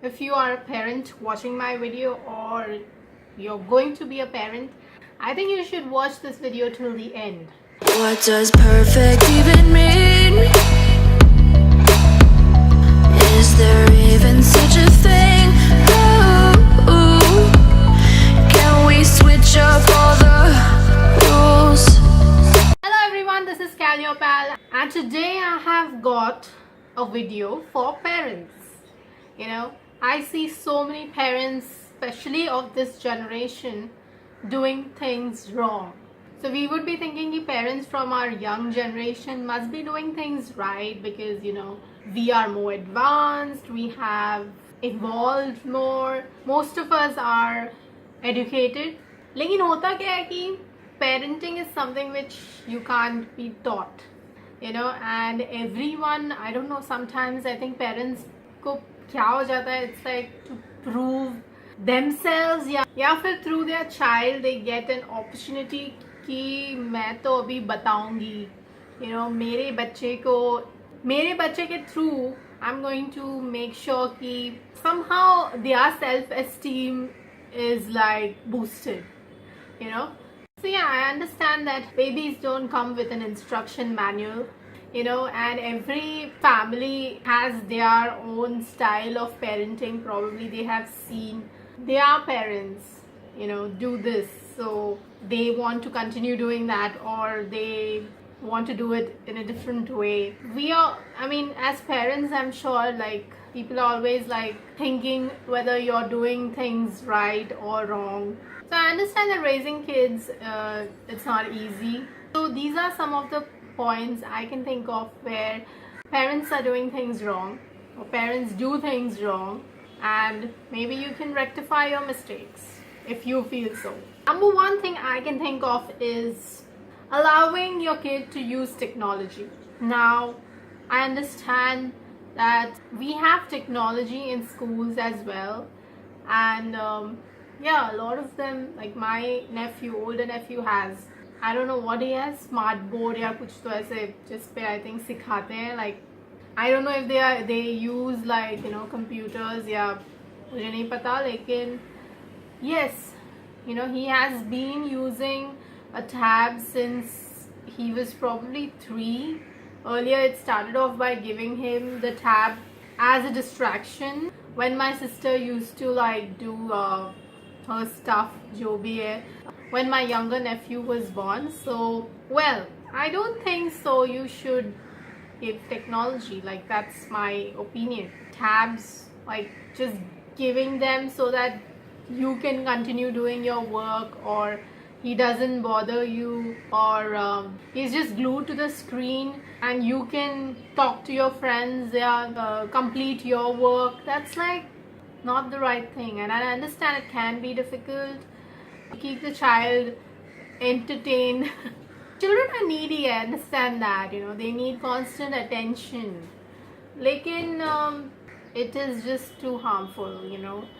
If you are a parent watching my video or you're going to be a parent, I think you should watch this video till the end. What does perfect even mean? Is there even such a thing? Ooh, can we switch up all the rules? Hello everyone, this is Cal your pal, and today I have got a video for parents. I see so many parents, especially of this generation, doing things wrong. So we would be thinking the parents from our young generation must be doing things right because we are more advanced, we have evolved more, most of us are educated. लेकिन होता क्या है कि parenting is something which you can't be taught, and everyone, I don't know, sometimes I think parents को क्या हो जाता है, it's like to prove themselves या फिर through their child they get an opportunity कि मैं तो अभी बताऊंगी, मेरे बच्चे के through I'm going to make sure कि somehow their self-esteem is like boosted, So yeah, I understand that babies don't come with an instruction manual, and every family has their own style of parenting. Probably they have seen their parents, do this, so they want to continue doing that, or they want to do it in a different way. As parents, I'm sure like people are always like thinking whether you're doing things right or wrong. So I understand that raising kids, it's not easy. So these are some of the points I can think of where parents are doing things wrong, or parents do things wrong, and maybe you can rectify your mistakes if you feel so. Number one thing I can think of is allowing your kid to use technology. Now, I understand that we have technology in schools as well, and a lot of them, like my older nephew has, I don't know what he has, smart board या कुछ तो ऐसे जिस पे I think सिखाते हैं, like I don't know if they use like computers या मुझे नहीं पता, लेकिन yes, he has been using a tab since he was probably 3. Earlier it started off by giving him the tab as a distraction when my sister used to like do her stuff जो भी है, when my younger nephew was born. So well, I don't think so you should give technology, like that's my opinion. Tabs, like just giving them so that you can continue doing your work, or he doesn't bother you, or he's just glued to the screen and you can talk to your friends, complete your work. That's like not the right thing, and I understand it can be difficult to keep the child entertained. Children are needy, I understand that, they need constant attention. Lekin it is just too harmful,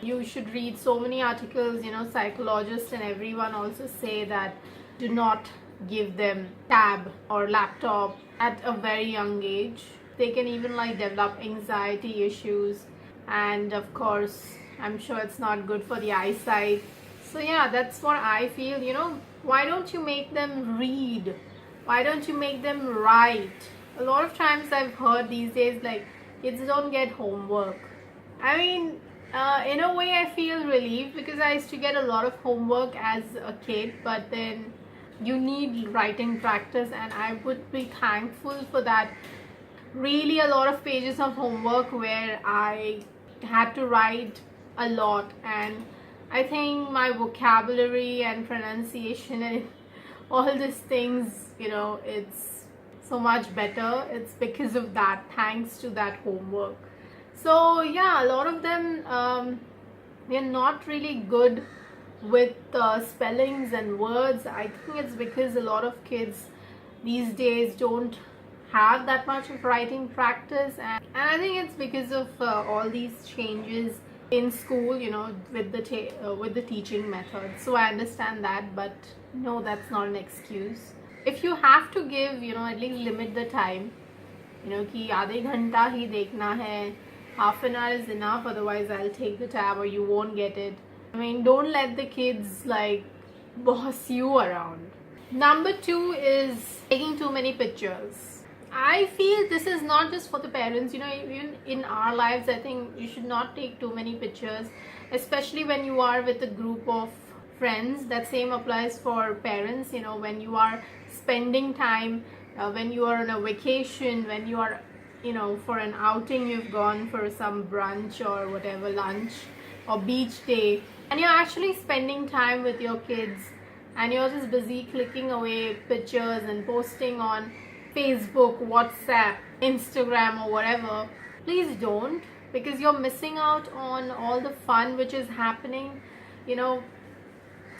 You should read so many articles, psychologists and everyone also say that do not give them tab or laptop at a very young age. They can even like develop anxiety issues, and of course I'm sure it's not good for the eyesight. So yeah, that's what I feel. Why don't you make them read? Why don't you make them write? A lot of times I've heard these days like kids don't get homework. In a way I feel relieved because I used to get a lot of homework as a kid, but then you need writing practice, and I would be thankful for that. Really a lot of pages of homework where I had to write a lot, and I think my vocabulary and pronunciation and all these things, it's so much better. It's because of that, thanks to that homework. So yeah, a lot of them, they're not really good with spellings and words. I think it's because a lot of kids these days don't have that much of writing practice, and I think it's because of all these changes in school, with the teaching method. So I understand that, but no, that's not an excuse. If you have to give, at least limit the time, कि आधे घंटा ही देखना है, half an hour is enough, otherwise I'll take the tab or you won't get it. I mean, don't let the kids like boss you around. Number 2 is taking too many pictures. I feel this is not just for the parents, even in our lives, I think you should not take too many pictures, especially when you are with a group of friends. That same applies for parents, when you are spending time, when you are on a vacation, when you are, for an outing, you've gone for some brunch or whatever, lunch or beach day, and you're actually spending time with your kids and you're just busy clicking away pictures and posting on Facebook, WhatsApp, Instagram or whatever. Please don't, because you're missing out on all the fun which is happening.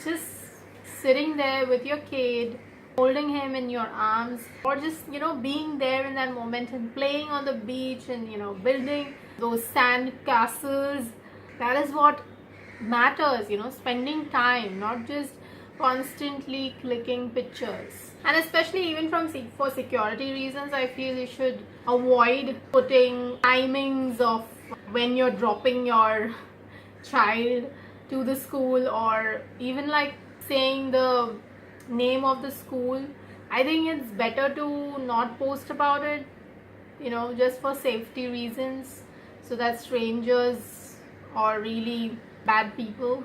Just sitting there with your kid, holding him in your arms, or just being there in that moment and playing on the beach and building those sand castles. That is what matters, spending time, not just constantly clicking pictures. And especially even for security reasons, I feel you should avoid putting timings of when you're dropping your child to the school, or even like saying the name of the school. I think it's better to not post about it, just for safety reasons, so that strangers or really bad people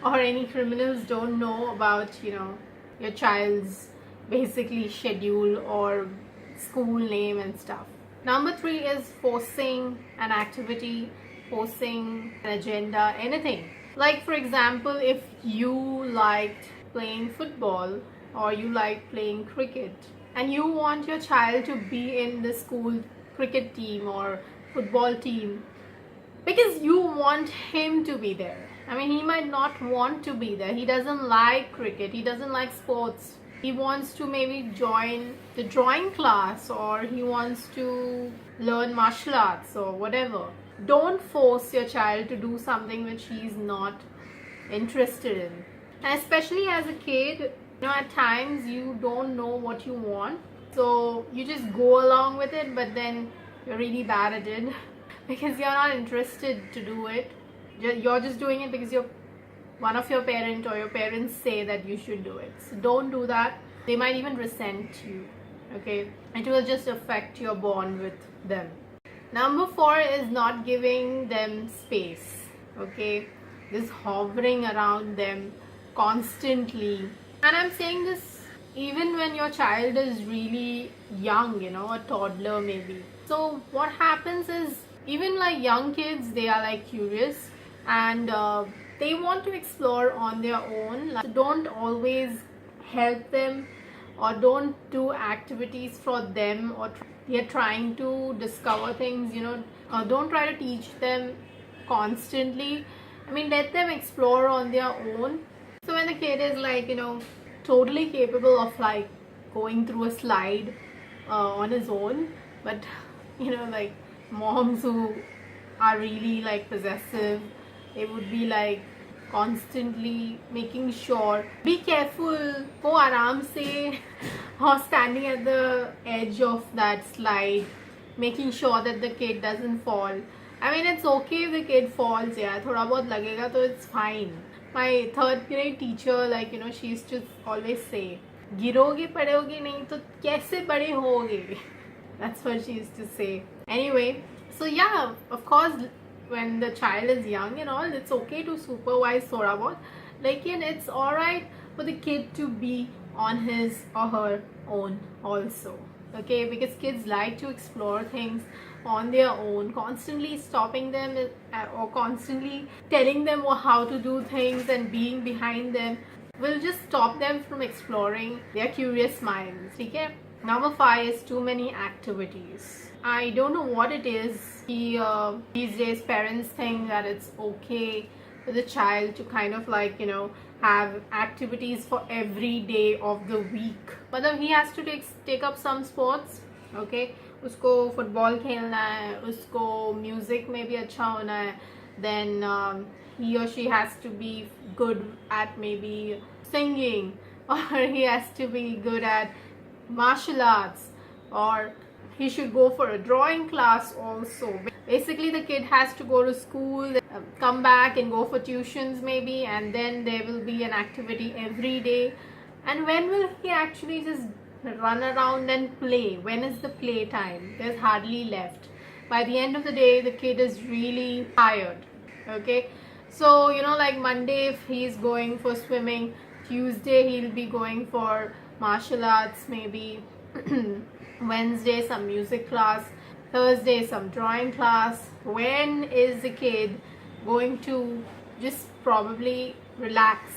or any criminals don't know about your child's basically schedule or school name and stuff. Number 3 is forcing an activity, forcing an agenda, anything. Like for example, if you liked playing football or you like playing cricket and you want your child to be in the school cricket team or football team because you want him to be there. I mean, he might not want to be there. He doesn't like cricket. He doesn't like sports. He wants to maybe join the drawing class, or he wants to learn martial arts or whatever. Don't force your child to do something which he's not interested in. And especially as a kid, at times you don't know what you want. So you just go along with it, but then you're really bad at it because you're not interested to do it. You're just doing it because one of your parent or your parents say that you should do it. So don't do that. They might even resent you. Okay, it will just affect your bond with them. Number 4 is not giving them space. Okay, just hovering around them constantly. And I'm saying this even when your child is really young, a toddler maybe. So what happens is, even like young kids, they are like curious and they want to explore on their own. So don't always help them or don't do activities for them, or they're trying to discover things, don't try to teach them constantly. I mean, let them explore on their own. So when the kid is like, totally capable of like going through a slide on his own, but like moms who are really like possessive, they would be like constantly making sure, be careful, go aram se, or standing at the edge of that slide, making sure that the kid doesn't fall. I mean, it's okay if the kid falls, yeah, thoda bahut lagega, so it's fine. My 3rd grade teacher, like, she used to always say, giroge padoge nahi to kaise bade hoge. That's what she used to say. Anyway, so yeah, of course, when the child is young and all, it's okay to supervise thoda bahut. Like, it's alright for the kid to be on his or her own also. Okay, because kids like to explore things on their own. Constantly stopping them or constantly telling them how to do things and being behind them will just stop them from exploring their curious minds. Okay? Number 5 is too many activities. I don't know what it is. These days parents think that it's okay for the child to kind of like, have activities for every day of the week. But he has to take up some sports. Okay, उसको football खेलना है, उसको music में भी अच्छा होना है, then he or she has to be good at maybe singing, or he has to be good at martial arts, or he should go for a drawing class also. Basically the kid has to go to school, come back and go for tuitions maybe, and then there will be an activity every day. And when will he actually just run around and play? When is the play time? There's hardly left. By the end of the day, the kid is really tired. Okay, so like Monday if he's going for swimming, Tuesday he'll be going for martial arts maybe, Wednesday some music class, Thursday some drawing class. When is the kid going to just probably relax?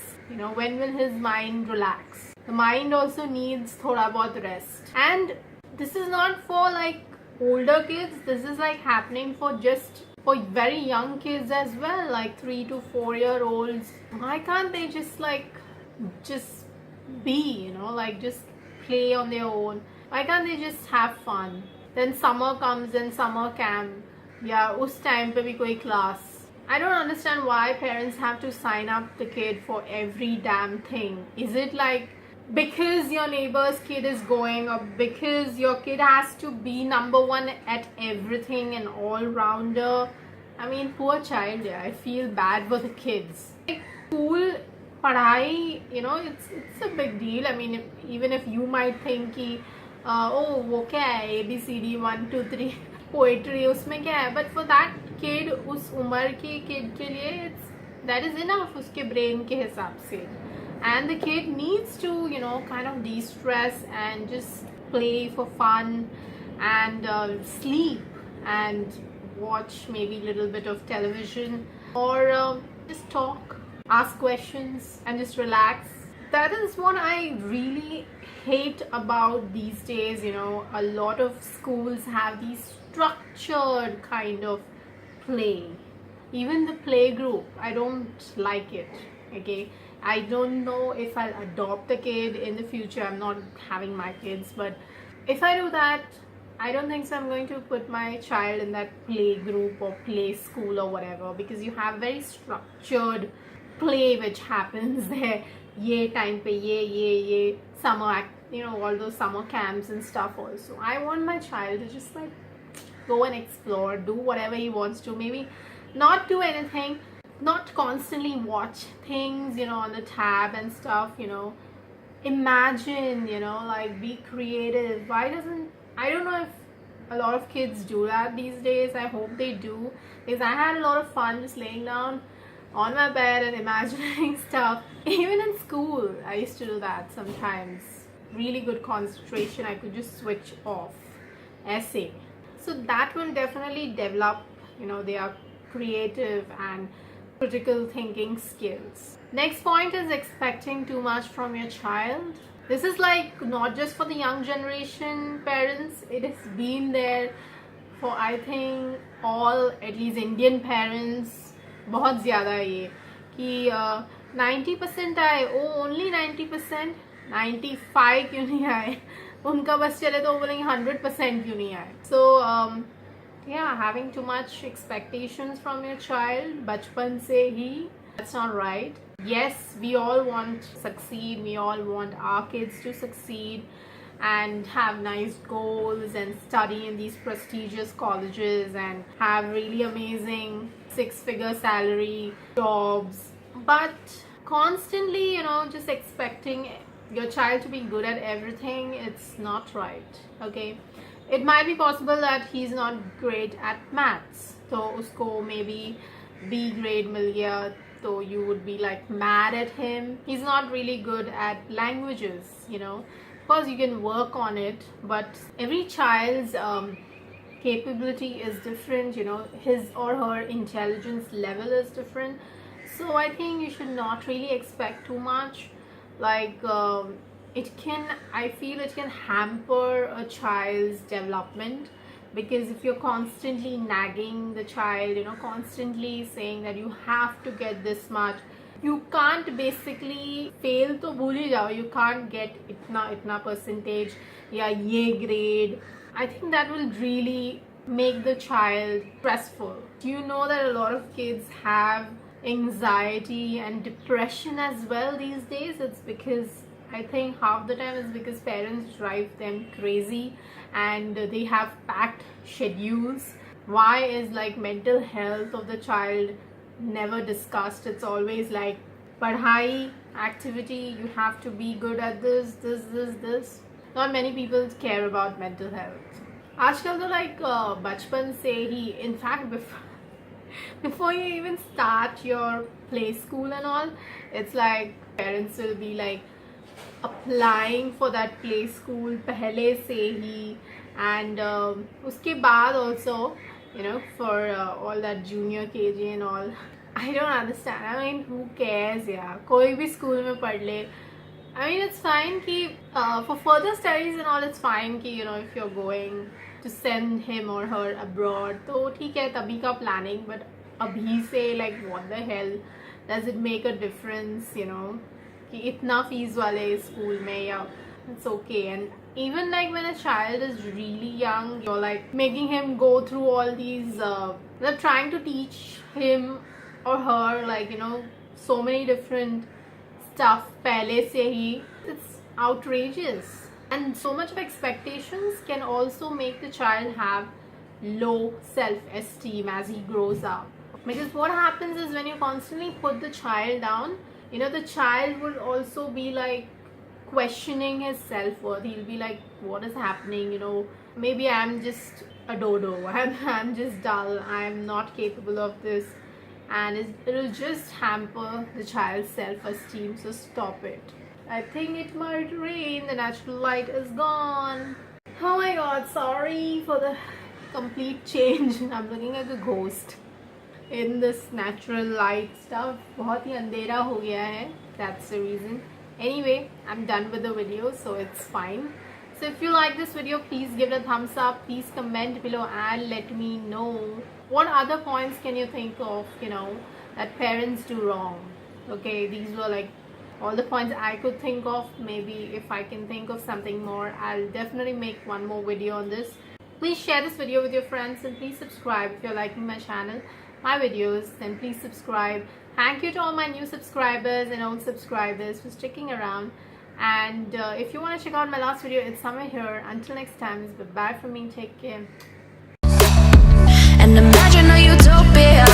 When will his mind relax? The mind also needs thoda bahut rest. And this is not for like older kids, this is like happening for very young kids as well, like 3 to 4 year olds. Why can't they just be, like just play on their own? Why can't they just have fun? Then summer comes and summer camp, yeah, us time pe bhi koi class. I don't understand why parents have to sign up the kid for every damn thing. Is it like because your neighbor's kid is going, or because your kid has to be number one at everything and all rounder? I mean, poor child. Yeah, I feel bad for the kids. Like, school padhai, it's a big deal. I mean, even if you might think ki, oh wo kya hai, ABCD 1 2 3 poetry usme kya hai, but for that kid, us umar ke kid ke liye, that is enough uske brain ke hisab se. And the kid needs to kind of de-stress and just play for fun and sleep and watch maybe a little bit of television, or just talk, ask questions and just relax. That is what I really hate about these days. A lot of schools have these structured kind of play. Even the play group, I don't like it. Okay, I don't know if I'll adopt a kid in the future. I'm not having my kids, but if I do that, I don't think so I'm going to put my child in that play group or play school or whatever, because you have very structured play which happens there. Ye time pe ye summer all those summer camps and stuff also. I want my child to just like go and explore, do whatever he wants to, maybe not do anything, not constantly watch things on the tab and stuff. Imagine, like be creative. Why doesn't, I don't know if a lot of kids do that these days. I hope they do, because I had a lot of fun just laying down on my bed and imagining stuff. Even in school I used to do that sometimes. Really good concentration, I could just switch off. Essay, so that will definitely develop their creative and critical thinking skills. Next point is expecting too much from your child. This is like not just for the young generation parents, it has been there for I think all, at least Indian parents. बहुत ज़्यादा ये कि 90% आए, ओ only 90%, 95 क्यों नहीं आए, उनका बस चले तो वो बोलेंगे 100% क्यों नहीं आए. So yeah, having too much expectations from your child बचपन से ही, that's not right. Yes, we all want to succeed, we all want our kids to succeed and have nice goals and study in these prestigious colleges and have really amazing 6-figure salary jobs, but constantly just expecting your child to be good at everything, it's not right. Okay, it might be possible that he's not great at maths, so usko maybe B grade mil gaya, so you would be like mad at him. He's not really good at languages, of course you can work on it, but every child's capability is different, his or her intelligence level is different. So I think you should not really expect too much. Like I feel it can hamper a child's development, because if you're constantly nagging the child, constantly saying that you have to get this much, you can't basically fail to bhul hi jao, you can't get itna percentage ya ye grade. I think that will really make the child stressful. Do you know that a lot of kids have anxiety and depression as well these days? It's because I think half the time it's because parents drive them crazy and they have packed schedules. why is like mental health of the child never discussed? It's always like padhai, activity, you have to be good at this. Not many people care about mental health. आजकल तो like बचपन से ही, in fact before you even start your play school and all, it's like parents will be like applying for that play school पहले से ही, and उसके बाद also, you know, for all that junior KG and all. I don't understand. I mean, who cares? Yeah, कोई भी school में पढ़ ले. I mean, it's fine कि for further studies and all, it's fine कि, you know, if you're going to send him or her abroad, तो ठीक है तभी का planning. But अभी से like what the hell does it make a difference? You know, कि इतना fees वाले school में, या it's okay. And even like when a child is really young, you're like making him go through all these they're trying to teach him or her, like, you know, so many different stuff pehle se hi. It's outrageous, and so much of expectations can also make the child have low self-esteem as he grows up. Because what happens is when you constantly put the child down, you know, the child will also be like questioning his self-worth. He'll be like, what is happening? You know, maybe I'm just a dodo, I'm just dull, I'm not capable of this, and it'll just hamper the child's self-esteem. So stop it. I think it might rain. The natural light is gone. Oh my god, sorry for the complete change. I'm looking like a ghost in this natural light stuff. बहुत ही अंधेरा हो गया है. That's the reason. Anyway, I'm done with the video, so it's fine. So if you like this video, please give it a thumbs up. Please comment below and let me know what other points can you think of, you know, that parents do wrong. Okay, these were like all the points I could think of. Maybe if I can think of something more, I'll definitely make one more video on this. Please share this video with your friends, and please subscribe if you're liking my channel, my videos. Then please subscribe. Thank you to all my new subscribers and old subscribers for sticking around. And if you want to check out my last video, it's somewhere here. Until next time, it's bye from me. Take care. And imagine a utopia.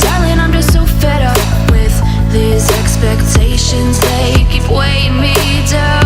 Darling, I'm just so fed up with these expectations. They keep weighing me down.